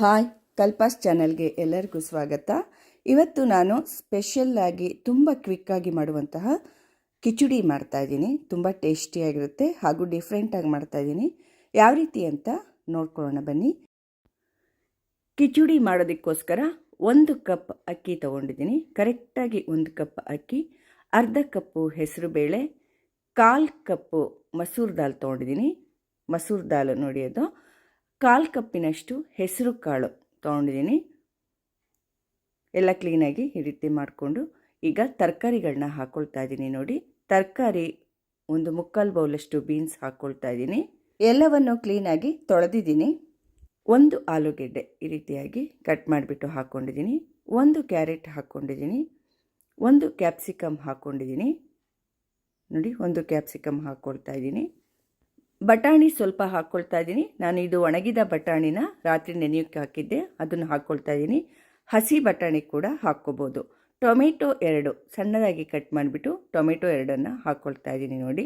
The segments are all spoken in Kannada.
ಹಾಯ್, ಕಲ್ಪಾಸ್ ಚಾನಲ್ಗೆ ಎಲ್ಲರಿಗೂ ಸ್ವಾಗತ. ಇವತ್ತು ನಾನು ಸ್ಪೆಷಲ್ ಆಗಿ ತುಂಬ ಕ್ವಿಕ್ಕಾಗಿ ಮಾಡುವಂತಹ ಕಿಚಡಿ ಮಾಡ್ತಾಯಿದ್ದೀನಿ. ತುಂಬ ಟೇಸ್ಟಿಯಾಗಿರುತ್ತೆ ಹಾಗೂ ಡಿಫ್ರೆಂಟಾಗಿ ಮಾಡ್ತಾಯಿದ್ದೀನಿ. ಯಾವ ರೀತಿ ಅಂತ ನೋಡ್ಕೊಳ್ಳೋಣ ಬನ್ನಿ. ಕಿಚಡಿ ಮಾಡೋದಕ್ಕೋಸ್ಕರ 1 ಕಪ್ ಅಕ್ಕಿ ತೊಗೊಂಡಿದ್ದೀನಿ. ಕರೆಕ್ಟಾಗಿ 1 ಕಪ್ ಅಕ್ಕಿ, ಅರ್ಧ ಕಪ್ಪು ಹೆಸರುಬೇಳೆ, 1/4 ಕಪ್ಪು ಮಸೂರ್ ದಾಲ್ ತೊಗೊಂಡಿದ್ದೀನಿ. ಮಸೂರ್ ದಾಲ್ ನೋಡಿ, ಅದು 1/4 ಕಪ್ಪಿನಷ್ಟು ಹೆಸರು ಕಾಳು ತೊಗೊಂಡಿದ್ದೀನಿ. ಎಲ್ಲ ಕ್ಲೀನಾಗಿ ಈ ರೀತಿ ಮಾಡಿಕೊಂಡು ಈಗ ತರಕಾರಿಗಳನ್ನ ಹಾಕ್ಕೊಳ್ತಾ ಇದ್ದೀನಿ. ನೋಡಿ, ತರಕಾರಿ 1/4 ಬೌಲಷ್ಟು ಬೀನ್ಸ್ ಹಾಕ್ಕೊಳ್ತಾ ಇದ್ದೀನಿ. ಎಲ್ಲವನ್ನು ಕ್ಲೀನಾಗಿ ತೊಳೆದಿದ್ದೀನಿ. 1 ಆಲೂಗೆಡ್ಡೆ ಈ ರೀತಿಯಾಗಿ ಕಟ್ ಮಾಡಿಬಿಟ್ಟು ಹಾಕ್ಕೊಂಡಿದ್ದೀನಿ. 1 ಕ್ಯಾರೆಟ್ ಹಾಕ್ಕೊಂಡಿದ್ದೀನಿ. 1 ಕ್ಯಾಪ್ಸಿಕಮ್ ಹಾಕ್ಕೊಂಡಿದ್ದೀನಿ. ನೋಡಿ, 1 ಕ್ಯಾಪ್ಸಿಕಮ್ ಹಾಕ್ಕೊಳ್ತಾ ಇದ್ದೀನಿ. ಬಟಾಣಿ ಸ್ವಲ್ಪ ಹಾಕ್ಕೊಳ್ತಾ ಇದ್ದೀನಿ. ನಾನು ಇದು ಒಣಗಿದ ಬಟಾಣಿನ ರಾತ್ರಿ ನೆನೆಯೋಕ್ಕೆ ಹಾಕಿದ್ದೆ, ಅದನ್ನು ಹಾಕ್ಕೊಳ್ತಾ ಇದ್ದೀನಿ. ಹಸಿ ಬಟಾಣಿ ಕೂಡ ಹಾಕ್ಕೋಬೋದು. ಟೊಮೆಟೊ 2 ಸಣ್ಣದಾಗಿ ಕಟ್ ಮಾಡಿಬಿಟ್ಟು ಟೊಮೆಟೊ 2 ಹಾಕ್ಕೊಳ್ತಾ ಇದ್ದೀನಿ. ನೋಡಿ,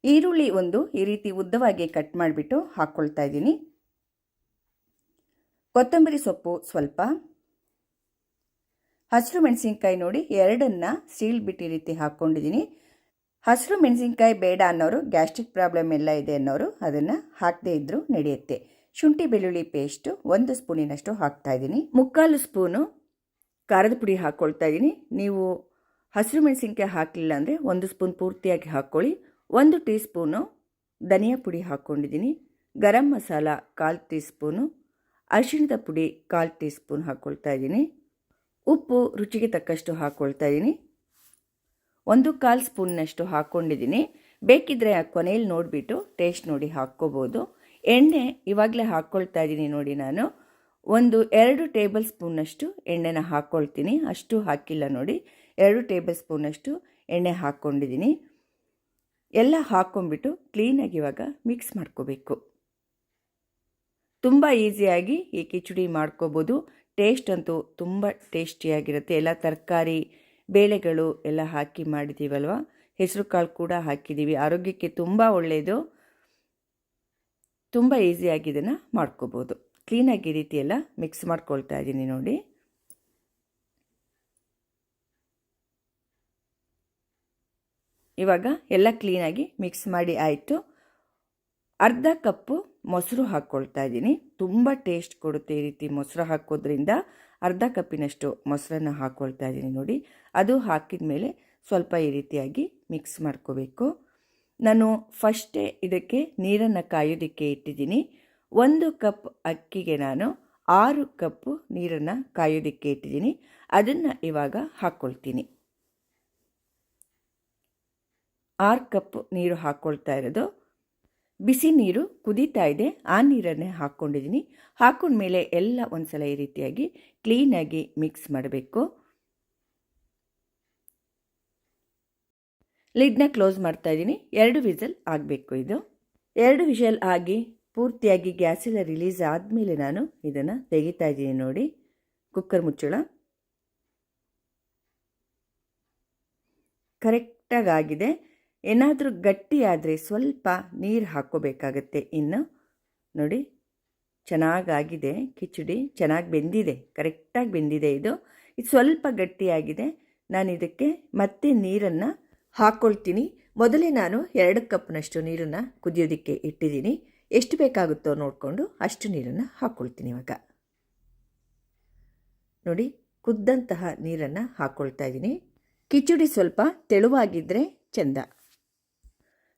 ಈರುಳ್ಳಿ 1 ಈ ರೀತಿ ಉದ್ದವಾಗಿ ಕಟ್ ಮಾಡಿಬಿಟ್ಟು ಹಾಕ್ಕೊಳ್ತಾ ಇದ್ದೀನಿ. ಕೊತ್ತಂಬರಿ ಸೊಪ್ಪು ಸ್ವಲ್ಪ, ಹಸಿರು ಮೆಣಸಿನ್ಕಾಯಿ ನೋಡಿ 2 ಸೀಳ್ಬಿಟ್ಟು ಈ ರೀತಿ ಹಾಕ್ಕೊಂಡಿದ್ದೀನಿ. ಹಸಿರು ಮೆಣಸಿನ್ಕಾಯಿ ಬೇಡ ಅನ್ನೋರು, ಗ್ಯಾಸ್ಟ್ರಿಕ್ ಪ್ರಾಬ್ಲಮ್ ಎಲ್ಲ ಇದೆ ಅನ್ನೋರು ಅದನ್ನು ಹಾಕದೇ ಇದ್ದರೂ ನಡೆಯುತ್ತೆ. ಶುಂಠಿ ಬೆಳ್ಳುಳ್ಳಿ ಪೇಸ್ಟು 1 ಸ್ಪೂನಿನಷ್ಟು ಹಾಕ್ತಾಯಿದ್ದೀನಿ. 3/4 ಸ್ಪೂನು ಖಾರದ ಪುಡಿ ಹಾಕ್ಕೊಳ್ತಾ ಇದ್ದೀನಿ. ನೀವು ಹಸಿರು ಮೆಣಸಿನ್ಕಾಯಿ ಹಾಕಲಿಲ್ಲ ಅಂದರೆ 1 ಸ್ಪೂನ್ ಪೂರ್ತಿಯಾಗಿ ಹಾಕ್ಕೊಳ್ಳಿ. 1 ಟೀ ಸ್ಪೂನು ಧನಿಯಾ ಪುಡಿ ಹಾಕ್ಕೊಂಡಿದ್ದೀನಿ. ಗರಂ ಮಸಾಲ 1/4 ಟೀ ಸ್ಪೂನು, ಅರಿಶಿಣದ ಪುಡಿ 1/4 ಟೀ ಸ್ಪೂನ್ ಹಾಕ್ಕೊಳ್ತಾ ಇದ್ದೀನಿ. ಉಪ್ಪು ರುಚಿಗೆ ತಕ್ಕಷ್ಟು ಹಾಕ್ಕೊಳ್ತಾ ಇದ್ದೀನಿ. 1/4 ಸ್ಪೂನ್ನಷ್ಟು ಹಾಕ್ಕೊಂಡಿದ್ದೀನಿ. ಬೇಕಿದ್ದರೆ ಕೊನೆಯಲ್ಲಿ ನೋಡಿಬಿಟ್ಟು ಟೇಸ್ಟ್ ನೋಡಿ ಹಾಕ್ಕೋಬೋದು. ಎಣ್ಣೆ ಇವಾಗಲೇ ಹಾಕ್ಕೊಳ್ತಾ ಇದ್ದೀನಿ. ನೋಡಿ, ನಾನು 2 ಟೇಬಲ್ ಸ್ಪೂನ್ನಷ್ಟು ಎಣ್ಣೆನ ಹಾಕ್ಕೊಳ್ತೀನಿ. ಅಷ್ಟು ಹಾಕಿಲ್ಲ ನೋಡಿ, 2 ಟೇಬಲ್ ಸ್ಪೂನ್ನಷ್ಟು ಎಣ್ಣೆ ಹಾಕ್ಕೊಂಡಿದ್ದೀನಿ. ಎಲ್ಲ ಹಾಕ್ಕೊಂಬಿಟ್ಟು ಕ್ಲೀನಾಗಿ ಇವಾಗ ಮಿಕ್ಸ್ ಮಾಡ್ಕೋಬೇಕು. ತುಂಬ ಈಸಿಯಾಗಿ ಈ ಕಿಚಡಿ ಮಾಡ್ಕೋಬೋದು. ಟೇಸ್ಟ್ ಅಂತೂ ತುಂಬ ಟೇಸ್ಟಿಯಾಗಿರುತ್ತೆ. ಎಲ್ಲ ತರಕಾರಿ ಬೇಳೆಗಳು ಎಲ್ಲ ಹಾಕಿ ಮಾಡಿದ್ದೀವಲ್ವ, ಹೆಸರು ಕಾಳು ಕೂಡ ಹಾಕಿದ್ದೀವಿ. ಆರೋಗ್ಯಕ್ಕೆ ತುಂಬ ಒಳ್ಳೆಯದು. ತುಂಬ ಈಸಿಯಾಗಿ ಇದನ್ನು ಮಾಡ್ಕೋಬೋದು. ಕ್ಲೀನಾಗಿ ಈ ರೀತಿ ಎಲ್ಲ ಮಿಕ್ಸ್ ಮಾಡ್ಕೊಳ್ತಾ ಇದ್ದೀನಿ. ನೋಡಿ, ಇವಾಗ ಎಲ್ಲ ಕ್ಲೀನಾಗಿ ಮಿಕ್ಸ್ ಮಾಡಿ ಆಯಿತು. ಅರ್ಧ ಕಪ್ಪು ಮೊಸರು ಹಾಕ್ಕೊಳ್ತಾ ಇದ್ದೀನಿ. ತುಂಬ ಟೇಸ್ಟ್ ಕೊಡುತ್ತೆ ಈ ರೀತಿ ಮೊಸರು ಹಾಕೋದ್ರಿಂದ. ಅರ್ಧ ಕಪ್ಪಿನಷ್ಟು ಮೊಸರನ್ನು ಹಾಕ್ಕೊಳ್ತಾ ಇದ್ದೀನಿ. ನೋಡಿ, ಅದು ಹಾಕಿದ ಮೇಲೆ ಸ್ವಲ್ಪ ಈ ರೀತಿಯಾಗಿ ಮಿಕ್ಸ್ ಮಾಡ್ಕೋಬೇಕು. ನಾನು ಫಸ್ಟೇ ಇದಕ್ಕೆ ನೀರನ್ನು ಕಾಯೋದಕ್ಕೆ ಇಟ್ಟಿದ್ದೀನಿ. 1 ಕಪ್ ಅಕ್ಕಿಗೆ ನಾನು 6 ಕಪ್ಪು ನೀರನ್ನು ಕಾಯೋದಕ್ಕೆ ಇಟ್ಟಿದ್ದೀನಿ. ಅದನ್ನು ಇವಾಗ ಹಾಕ್ಕೊಳ್ತೀನಿ. 6 ಕಪ್ ನೀರು ಹಾಕ್ಕೊಳ್ತಾ ಇರೋದು. ಬಿಸಿ ನೀರು ಕುದೀತಾ ಇದೆ, ಆ ನೀರನ್ನೇ ಹಾಕ್ಕೊಂಡಿದ್ದೀನಿ. ಹಾಕ್ಕೊಂಡ್ಮೇಲೆ ಎಲ್ಲ ಒಂದ್ಸಲ ಈ ರೀತಿಯಾಗಿ ಕ್ಲೀನಾಗಿ ಮಿಕ್ಸ್ ಮಾಡಬೇಕು. ಲಿಡ್ನ ಕ್ಲೋಸ್ ಮಾಡ್ತಾ ಇದ್ದೀನಿ. 2 ವಿಸಲ್ ಆಗಬೇಕು. ಇದು 2 ವಿಷಲ್ ಆಗಿ ಪೂರ್ತಿಯಾಗಿ ಗ್ಯಾಸೆಲ್ಲ ರಿಲೀಸ್ ಆದಮೇಲೆ ನಾನು ಇದನ್ನು ತೆಗಿತಾ ಇದ್ದೀನಿ. ನೋಡಿ, ಕುಕ್ಕರ್ ಮುಚ್ಚಳ ಕರೆಕ್ಟಾಗಿ ಆಗಿದೆ. ಏನಾದರೂ ಗಟ್ಟಿ ಆದರೆ ಸ್ವಲ್ಪ ನೀರು ಹಾಕ್ಕೋಬೇಕಾಗತ್ತೆ. ಇನ್ನು ನೋಡಿ, ಚೆನ್ನಾಗಾಗಿದೆ ಕಿಚಡಿ, ಚೆನ್ನಾಗಿ ಬೆಂದಿದೆ, ಕರೆಕ್ಟಾಗಿ ಬೆಂದಿದೆ. ಇದು ಸ್ವಲ್ಪ ಗಟ್ಟಿಯಾಗಿದೆ. ನಾನು ಇದಕ್ಕೆ ಮತ್ತೆ ನೀರನ್ನು ಹಾಕ್ಕೊಳ್ತೀನಿ. ಮೊದಲೇ ನಾನು 2 ಕಪ್ನಷ್ಟು ನೀರನ್ನು ಕುದಿಯೋದಕ್ಕೆ ಇಟ್ಟಿದ್ದೀನಿ. ಎಷ್ಟು ಬೇಕಾಗುತ್ತೋ ನೋಡಿಕೊಂಡು ಅಷ್ಟು ನೀರನ್ನು ಹಾಕ್ಕೊಳ್ತೀನಿ. ಇವಾಗ ನೋಡಿ, ಕುದ್ದಂತಹ ನೀರನ್ನು ಹಾಕ್ಕೊಳ್ತಾ ಇದ್ದೀನಿ. ಕಿಚಡಿ ಸ್ವಲ್ಪ ತೆಳುವಾಗಿದ್ದರೆ ಚೆಂದ.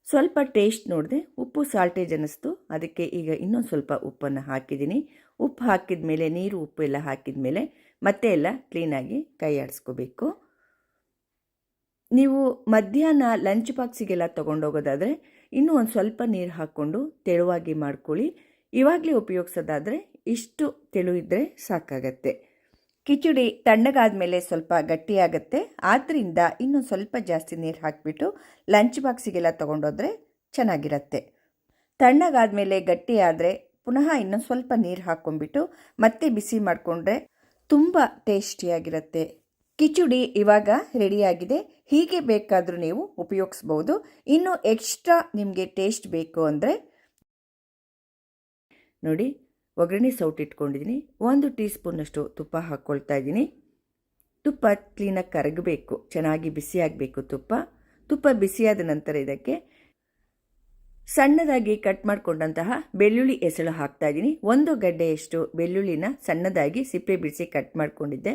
ಸ್ವಲ್ಪ ಟೇಸ್ಟ್ ನೋಡಿದೆ, ಉಪ್ಪು ಸಾಲ್ಟೇಜ್ ಅನ್ನಿಸ್ತು. ಅದಕ್ಕೆ ಈಗ ಇನ್ನೊಂದು ಸ್ವಲ್ಪ ಉಪ್ಪನ್ನು ಹಾಕಿದ್ದೀನಿ. ಉಪ್ಪು ಹಾಕಿದ ಮೇಲೆ, ನೀರು ಉಪ್ಪು ಎಲ್ಲ ಹಾಕಿದ ಮೇಲೆ ಮತ್ತೆ ಎಲ್ಲ ಕ್ಲೀನಾಗಿ ಕೈ ಆಡಿಸ್ಕೋಬೇಕು. ನೀವು ಮಧ್ಯಾಹ್ನ ಲಂಚ್ ಬಾಕ್ಸಿಗೆಲ್ಲ ತೊಗೊಂಡೋಗೋದಾದರೆ ಇನ್ನೂ ಒಂದು ಸ್ವಲ್ಪ ನೀರು ಹಾಕ್ಕೊಂಡು ತೆಳುವಾಗಿ ಮಾಡ್ಕೊಳ್ಳಿ. ಇವಾಗಲೇ ಉಪಯೋಗಿಸೋದಾದರೆ ಇಷ್ಟು ತೆಳು ಇದ್ದರೆ ಸಾಕಾಗತ್ತೆ. ಕಿಚಡಿ ತಣ್ಣಗಾದ ಮೇಲೆ ಸ್ವಲ್ಪ ಗಟ್ಟಿಯಾಗುತ್ತೆ. ಆದ್ದರಿಂದ ಇನ್ನೊಂದು ಸ್ವಲ್ಪ ಜಾಸ್ತಿ ನೀರು ಹಾಕಿಬಿಟ್ಟು ಲಂಚ್ ಬಾಕ್ಸಿಗೆಲ್ಲ ತೊಗೊಂಡೋದ್ರೆ ಚೆನ್ನಾಗಿರುತ್ತೆ. ತಣ್ಣಗಾದ ಮೇಲೆ ಗಟ್ಟಿ ಆದರೆ ಪುನಃ ಇನ್ನೊಂದು ಸ್ವಲ್ಪ ನೀರು ಹಾಕ್ಕೊಂಡ್ಬಿಟ್ಟು ಮತ್ತೆ ಬಿಸಿ ಮಾಡಿಕೊಂಡ್ರೆ ತುಂಬ ಟೇಸ್ಟಿಯಾಗಿರುತ್ತೆ. ಕಿಚಡಿ ಇವಾಗ ರೆಡಿಯಾಗಿದೆ. ಹೀಗೆ ಬೇಕಾದರೂ ನೀವು ಉಪಯೋಗಿಸ್ಬೋದು. ಇನ್ನು ಎಕ್ಸ್ಟ್ರಾ ನಿಮಗೆ ಟೇಸ್ಟ್ ಬೇಕು ಅಂದರೆ ನೋಡಿ ಒಗ್ಗರಣೆ ಸೌಟು ಇಟ್ಕೊಂಡಿದ್ದೀನಿ. 1 ಟೀ ಸ್ಪೂನಷ್ಟು ತುಪ್ಪ ಹಾಕ್ಕೊಳ್ತಾ ಇದ್ದೀನಿ. ತುಪ್ಪ ಕ್ಲೀನಾಗಿ ಕರಗಬೇಕು, ಚೆನ್ನಾಗಿ ಬಿಸಿಯಾಗಬೇಕು ತುಪ್ಪ ಬಿಸಿಯಾದ ನಂತರ ಇದಕ್ಕೆ ಸಣ್ಣದಾಗಿ ಕಟ್ ಮಾಡಿಕೊಂಡಂತಹ ಬೆಳ್ಳುಳ್ಳಿ ಎಸಳು ಹಾಕ್ತಾ ಇದ್ದೀನಿ. 1 ಗಡ್ಡೆಯಷ್ಟು ಬೆಳ್ಳುಳ್ಳಿನ ಸಣ್ಣದಾಗಿ ಸಿಪ್ಪೆ ಬಿಡಿಸಿ ಕಟ್ ಮಾಡಿಕೊಂಡಿದ್ದೆ.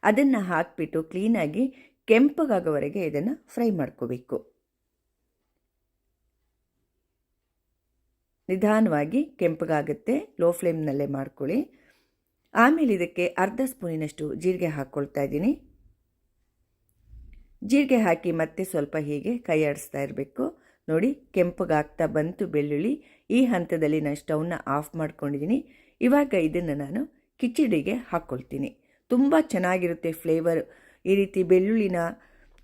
ಅದನ್ನು ಹಾಕಿಬಿಟ್ಟು ಕ್ಲೀನಾಗಿ ಕೆಂಪಗಾಗೋವರೆಗೆ ಇದನ್ನು ಫ್ರೈ ಮಾಡ್ಕೋಬೇಕು. ನಿಧಾನವಾಗಿ ಕೆಂಪಗಾಗುತ್ತೆ, ಲೋ ಫ್ಲೇಮ್ನಲ್ಲೇ ಮಾಡ್ಕೊಳ್ಳಿ. ಆಮೇಲೆ ಇದಕ್ಕೆ ಅರ್ಧ ಸ್ಪೂನಿನಷ್ಟು ಜೀರಿಗೆ ಹಾಕ್ಕೊಳ್ತಾ ಇದ್ದೀನಿ. ಜೀರಿಗೆ ಹಾಕಿ ಮತ್ತೆ ಸ್ವಲ್ಪ ಹೀಗೆ ಕೈ ಆಡಿಸ್ತಾ ಇರಬೇಕು. ನೋಡಿ ಕೆಂಪಗಾಗ್ತಾ ಬಂತು ಬೆಳ್ಳುಳ್ಳಿ. ಈ ಹಂತದಲ್ಲಿ ನಾನು ಸ್ಟವ್ನ ಆಫ್ ಮಾಡ್ಕೊಂಡಿದ್ದೀನಿ. ಇವಾಗ ಇದನ್ನು ನಾನು ಕಿಚಡಿಗೆ ಹಾಕ್ಕೊಳ್ತೀನಿ. ತುಂಬ ಚೆನ್ನಾಗಿರುತ್ತೆ ಫ್ಲೇವರ್. ಈ ರೀತಿ ಬೆಳ್ಳುಳ್ಳಿನ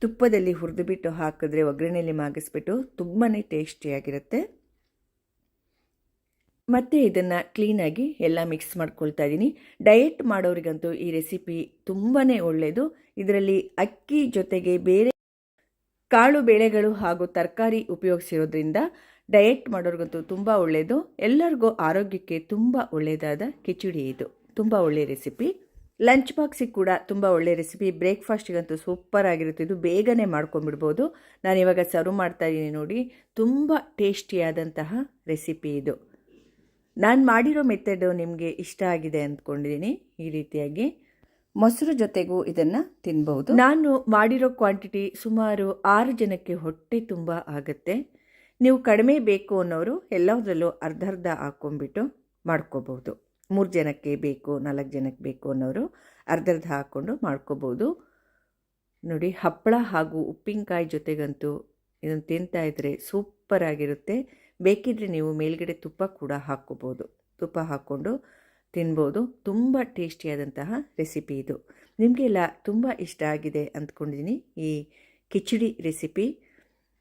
ತುಪ್ಪದಲ್ಲಿ ಹುರಿದುಬಿಟ್ಟು ಹಾಕಿದ್ರೆ, ಒಗ್ಗರಣೆಯಲ್ಲಿ ಮಾಗಿಸ್ಬಿಟ್ಟು ತುಂಬಾ ಟೇಸ್ಟಿಯಾಗಿರುತ್ತೆ. ಮತ್ತು ಇದನ್ನು ಕ್ಲೀನಾಗಿ ಎಲ್ಲ ಮಿಕ್ಸ್ ಮಾಡ್ಕೊಳ್ತಾ ಇದ್ದೀನಿ. ಡಯೆಟ್ ಮಾಡೋರಿಗಂತೂ ಈ ರೆಸಿಪಿ ತುಂಬಾ ಒಳ್ಳೆಯದು. ಇದರಲ್ಲಿ ಅಕ್ಕಿ ಜೊತೆಗೆ ಬೇರೆ ಕಾಳು ಬೇಳೆಗಳು ಹಾಗೂ ತರಕಾರಿ ಉಪಯೋಗಿಸಿರೋದ್ರಿಂದ ಡಯೆಟ್ ಮಾಡೋರಿಗಂತೂ ತುಂಬ ಒಳ್ಳೆಯದು. ಎಲ್ಲರಿಗೂ ಆರೋಗ್ಯಕ್ಕೆ ತುಂಬ ಒಳ್ಳೆಯದಾದ ಕಿಚಡಿ ಇದು. ತುಂಬ ಒಳ್ಳೆಯ ರೆಸಿಪಿ. ಲಂಚ್ ಬಾಕ್ಸಿಗೆ ಕೂಡ ತುಂಬ ಒಳ್ಳೆಯ ರೆಸಿಪಿ. ಬ್ರೇಕ್ಫಾಸ್ಟಿಗಂತೂ ಸೂಪರ್ ಆಗಿರುತ್ತೆ. ಇದು ಬೇಗನೆ ಮಾಡ್ಕೊಂಡ್ಬಿಡ್ಬೋದು. ನಾನಿವಾಗ ಸರ್ವ್ ಮಾಡ್ತಾ ಇದ್ದೀನಿ ನೋಡಿ. ತುಂಬ ಟೇಸ್ಟಿಯಾದಂತಹ ರೆಸಿಪಿ ಇದು. ನಾನು ಮಾಡಿರೋ ಮೆಥಡು ನಿಮಗೆ ಇಷ್ಟ ಆಗಿದೆ ಅಂದ್ಕೊಂಡಿದ್ದೀನಿ. ಈ ರೀತಿಯಾಗಿ ಮೊಸರು ಜೊತೆಗೂ ಇದನ್ನು ತಿನ್ಬಹುದು. ನಾನು ಮಾಡಿರೋ ಕ್ವಾಂಟಿಟಿ ಸುಮಾರು 6 ಜನಕ್ಕೆ ಹೊಟ್ಟೆ ತುಂಬ ಆಗುತ್ತೆ. ನೀವು ಕಡಿಮೆ ಬೇಕು ಅನ್ನೋರು ಎಲ್ಲದರಲ್ಲೂ ಅರ್ಧ ಹಾಕ್ಕೊಂಡ್ಬಿಟ್ಟು ಮಾಡ್ಕೋಬೋದು. 3 ಜನಕ್ಕೆ ಬೇಕು, 4 ಜನಕ್ಕೆ ಬೇಕು ಅನ್ನೋರು ಅರ್ಧ ಹಾಕ್ಕೊಂಡು ಮಾಡ್ಕೋಬೋದು. ನೋಡಿ, ಹಪ್ಪಳ ಹಾಗೂ ಉಪ್ಪಿನಕಾಯಿ ಜೊತೆಗಂತೂ ಇದನ್ನು ತಿಂತಾ ಇದ್ದರೆ ಸೂಪರ್ ಆಗಿರುತ್ತೆ. ಬೇಕಿದ್ರೆ ನೀವು ಮೇಲ್ಗಡೆ ತುಪ್ಪ ಕೂಡ ಹಾಕ್ಕೋಬೋದು. ತುಪ್ಪ ಹಾಕ್ಕೊಂಡು ತಿನ್ಬೋದು. ತುಂಬ ಟೇಸ್ಟಿಯಾದಂತಹ ರೆಸಿಪಿ ಇದು. ನಿಮಗೆಲ್ಲ ತುಂಬ ಇಷ್ಟ ಆಗಿದೆ ಅಂದ್ಕೊಂಡಿದ್ದೀನಿ ಈ ಕಿಚಡಿ ರೆಸಿಪಿ.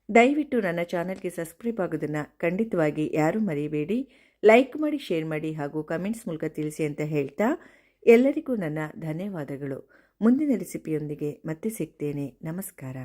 ದಯವಿಟ್ಟು ನನ್ನ ಚಾನಲ್ಗೆ ಸಬ್ಸ್ಕ್ರೈಬ್ ಆಗೋದನ್ನು ಖಂಡಿತವಾಗಿ ಯಾರೂ ಮರಿಬೇಡಿ. ಲೈಕ್ ಮಾಡಿ, ಶೇರ್ ಮಾಡಿ ಹಾಗೂ ಕಮೆಂಟ್ಸ್ ಮೂಲಕ ತಿಳಿಸಿ ಅಂತ ಹೇಳ್ತಾ ಎಲ್ಲರಿಗೂ ನನ್ನ ಧನ್ಯವಾದಗಳು. ಮುಂದಿನ ರೆಸಿಪಿಯೊಂದಿಗೆ ಮತ್ತೆ ಸಿಗ್ತೇನೆ. ನಮಸ್ಕಾರ.